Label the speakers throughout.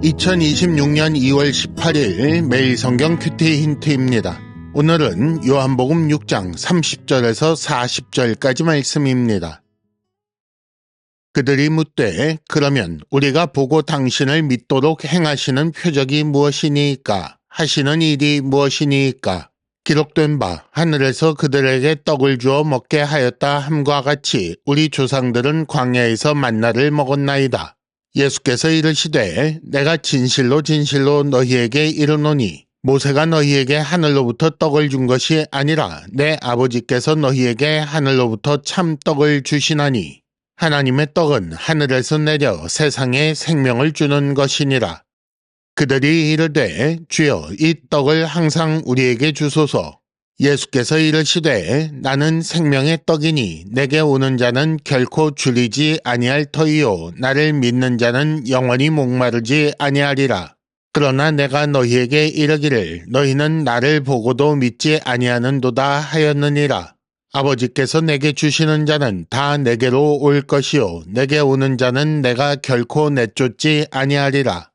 Speaker 1: 2026년 2월 18일 매일 성경 큐티 힌트입니다. 오늘은 요한복음 6장 30절에서 40절까지 말씀입니다. 그들이 묻되 그러면 우리가 보고 당신을 믿도록 행하시는 표적이 무엇이니까? 하시는 일이 무엇이니까? 기록된 바 하늘에서 그들에게 떡을 주어 먹게 하였다 함과 같이 우리 조상들은 광야에서 만나를 먹었나이다. 예수께서 이르시되 내가 진실로 진실로 너희에게 이르노니 모세가 너희에게 하늘로부터 떡을 준 것이 아니라 내 아버지께서 너희에게 하늘로부터 참 떡을 주시나니 하나님의 떡은 하늘에서 내려 세상에 생명을 주는 것이니라. 그들이 이르되 주여 이 떡을 항상 우리에게 주소서. 예수께서 이르시되 나는 생명의 떡이니 내게 오는 자는 결코 줄이지 아니할 터이요 나를 믿는 자는 영원히 목마르지 아니하리라. 그러나 내가 너희에게 이르기를 너희는 나를 보고도 믿지 아니하는도다 하였느니라. 아버지께서 내게 주시는 자는 다 내게로 올 것이요 내게 오는 자는 내가 결코 내쫓지 아니하리라.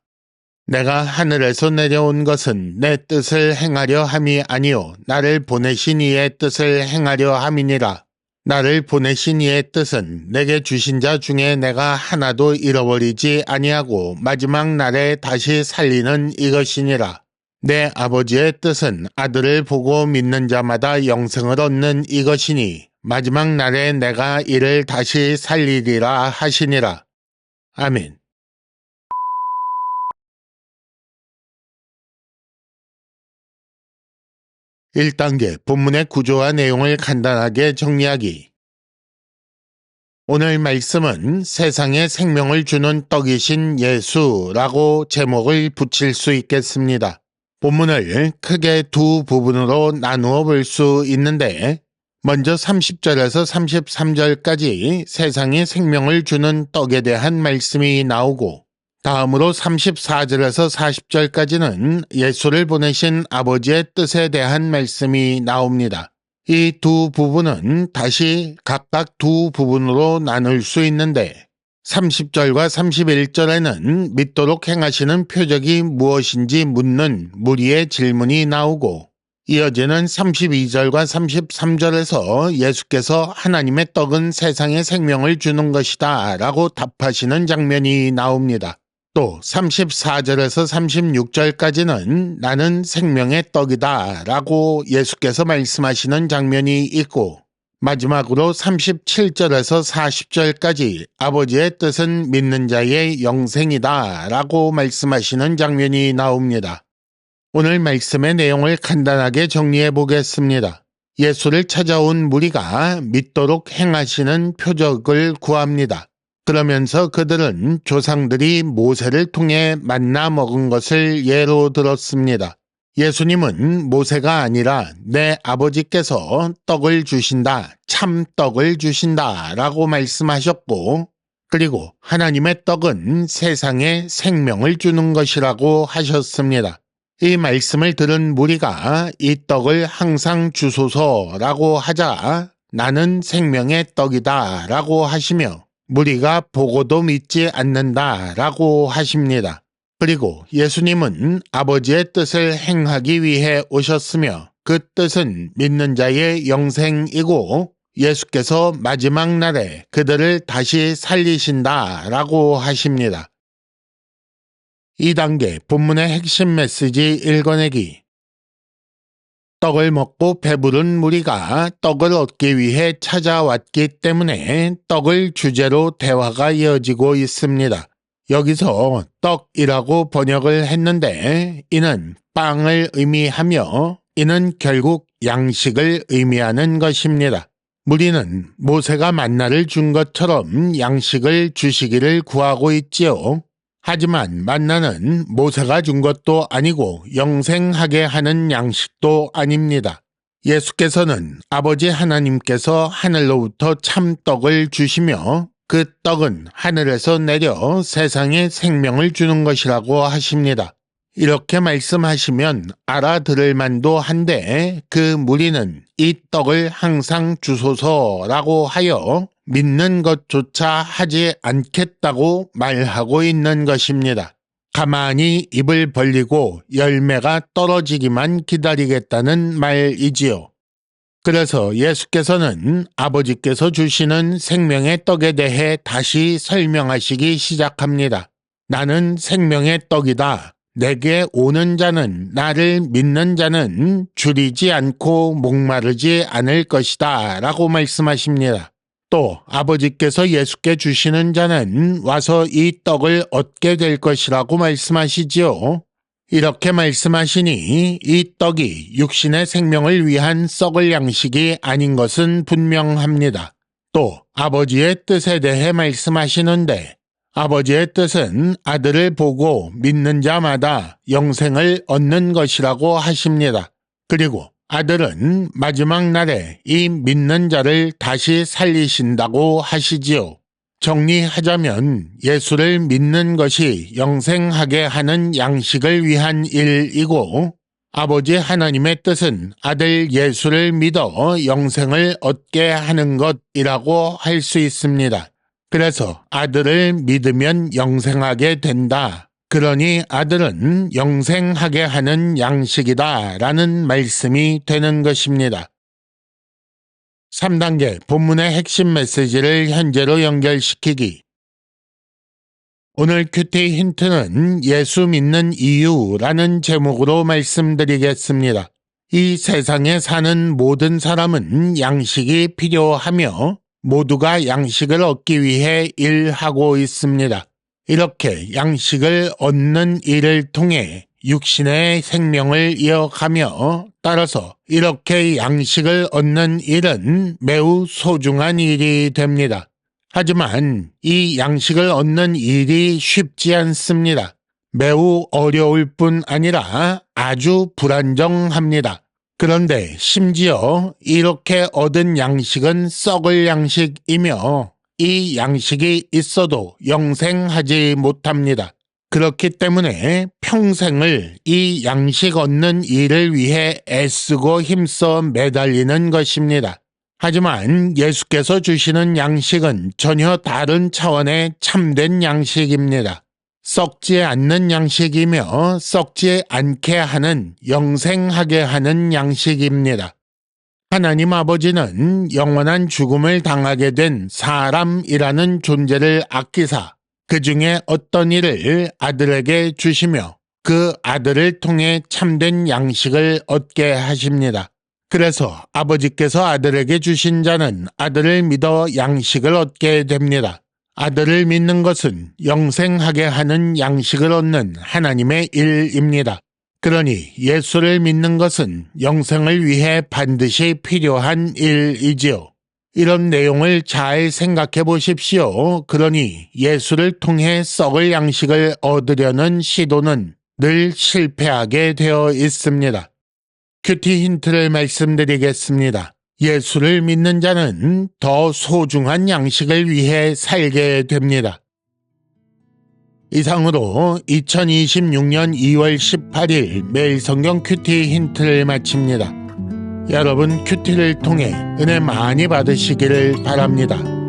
Speaker 1: 내가 하늘에서 내려온 것은 내 뜻을 행하려 함이 아니요 나를 보내신 이의 뜻을 행하려 함이니라. 나를 보내신 이의 뜻은 내게 주신 자 중에 내가 하나도 잃어버리지 아니하고 마지막 날에 다시 살리는 이것이니라. 내 아버지의 뜻은 아들을 보고 믿는 자마다 영생을 얻는 이것이니 마지막 날에 내가 이를 다시 살리리라 하시니라. 아멘. 1단계 본문의 구조와 내용을 간단하게 정리하기. 오늘 말씀은 세상에 생명을 주는 떡이신 예수라고 제목을 붙일 수 있겠습니다. 본문을 크게 두 부분으로 나누어 볼 수 있는데 먼저 30절에서 33절까지 세상에 생명을 주는 떡에 대한 말씀이 나오고 다음으로 34절에서 40절까지는 예수를 보내신 아버지의 뜻에 대한 말씀이 나옵니다. 이 두 부분은 다시 각각 두 부분으로 나눌 수 있는데 30절과 31절에는 믿도록 행하시는 표적이 무엇인지 묻는 무리의 질문이 나오고 이어지는 32절과 33절에서 예수께서 하나님의 떡은 세상에 생명을 주는 것이다 라고 답하시는 장면이 나옵니다. 또 34절에서 36절까지는 나는 생명의 떡이다 라고 예수께서 말씀하시는 장면이 있고 마지막으로 37절에서 40절까지 아버지의 뜻은 믿는 자의 영생이다 라고 말씀하시는 장면이 나옵니다. 오늘 말씀의 내용을 간단하게 정리해 보겠습니다. 예수를 찾아온 무리가 믿도록 행하시는 표적을 구합니다. 그러면서 그들은 조상들이 모세를 통해 만나 먹은 것을 예로 들었습니다. 예수님은 모세가 아니라 내 아버지께서 떡을 주신다, 참 떡을 주신다 라고 말씀하셨고 그리고 하나님의 떡은 세상에 생명을 주는 것이라고 하셨습니다. 이 말씀을 들은 무리가 이 떡을 항상 주소서라고 하자 나는 생명의 떡이다 라고 하시며 무리가 보고도 믿지 않는다라고 하십니다. 그리고 예수님은 아버지의 뜻을 행하기 위해 오셨으며 그 뜻은 믿는 자의 영생이고 예수께서 마지막 날에 그들을 다시 살리신다라고 하십니다. 2단계 본문의 핵심 메시지 읽어내기. 떡을 먹고 배부른 무리가 떡을 얻기 위해 찾아왔기 때문에 떡을 주제로 대화가 이어지고 있습니다. 여기서 떡이라고 번역을 했는데 이는 빵을 의미하며 이는 결국 양식을 의미하는 것입니다. 무리는 모세가 만나를 준 것처럼 양식을 주시기를 구하고 있지요. 하지만 만나는 모세가 준 것도 아니고 영생하게 하는 양식도 아닙니다. 예수께서는 아버지 하나님께서 하늘로부터 참떡을 주시며 그 떡은 하늘에서 내려 세상에 생명을 주는 것이라고 하십니다. 이렇게 말씀하시면 알아들을 만도 한데 그 무리는 이 떡을 항상 주소서라고 하여 믿는 것조차 하지 않겠다고 말하고 있는 것입니다. 가만히 입을 벌리고 열매가 떨어지기만 기다리겠다는 말이지요. 그래서 예수께서는 아버지께서 주시는 생명의 떡에 대해 다시 설명하시기 시작합니다. 나는 생명의 떡이다. 내게 오는 자는, 나를 믿는 자는 줄이지 않고 목마르지 않을 것이다 라고 말씀하십니다. 또 아버지께서 예수께 주시는 자는 와서 이 떡을 얻게 될 것이라고 말씀하시지요. 이렇게 말씀하시니 이 떡이 육신의 생명을 위한 썩을 양식이 아닌 것은 분명합니다. 또 아버지의 뜻에 대해 말씀하시는데 아버지의 뜻은 아들을 보고 믿는 자마다 영생을 얻는 것이라고 하십니다. 그리고 아들은 마지막 날에 이 믿는 자를 다시 살리신다고 하시지요. 정리하자면 예수를 믿는 것이 영생하게 하는 양식을 위한 일이고 아버지 하나님의 뜻은 아들 예수를 믿어 영생을 얻게 하는 것이라고 할 수 있습니다. 그래서 아들을 믿으면 영생하게 된다. 그러니 아들은 영생하게 하는 양식이다 라는 말씀이 되는 것입니다. 3단계 본문의 핵심 메시지를 현재로 연결시키기. 오늘 큐티 힌트는 예수 믿는 이유라는 제목으로 말씀드리겠습니다. 이 세상에 사는 모든 사람은 양식이 필요하며 모두가 양식을 얻기 위해 일하고 있습니다. 이렇게 양식을 얻는 일을 통해 육신의 생명을 이어가며 따라서 이렇게 양식을 얻는 일은 매우 소중한 일이 됩니다. 하지만 이 양식을 얻는 일이 쉽지 않습니다. 매우 어려울 뿐 아니라 아주 불안정합니다. 그런데 심지어 이렇게 얻은 양식은 썩을 양식이며 이 양식이 있어도 영생하지 못합니다. 그렇기 때문에 평생을 이 양식 얻는 일을 위해 애쓰고 힘써 매달리는 것입니다. 하지만 예수께서 주시는 양식은 전혀 다른 차원의 참된 양식입니다. 썩지 않는 양식이며 썩지 않게 하는 영생하게 하는 양식입니다. 하나님 아버지는 영원한 죽음을 당하게 된 사람이라는 존재를 아끼사 그 중에 어떤 일을 아들에게 주시며 그 아들을 통해 참된 양식을 얻게 하십니다. 그래서 아버지께서 아들에게 주신 자는 아들을 믿어 양식을 얻게 됩니다. 아들을 믿는 것은 영생하게 하는 양식을 얻는 하나님의 일입니다. 그러니 예수를 믿는 것은 영생을 위해 반드시 필요한 일이지요. 이런 내용을 잘 생각해 보십시오. 그러니 예수를 통해 썩을 양식을 얻으려는 시도는 늘 실패하게 되어 있습니다. 큐티 힌트를 말씀드리겠습니다. 예수를 믿는 자는 더 소중한 양식을 위해 살게 됩니다. 이상으로 2026년 2월 18일 매일 성경 큐티 힌트를 마칩니다. 여러분 큐티를 통해 은혜 많이 받으시기를 바랍니다.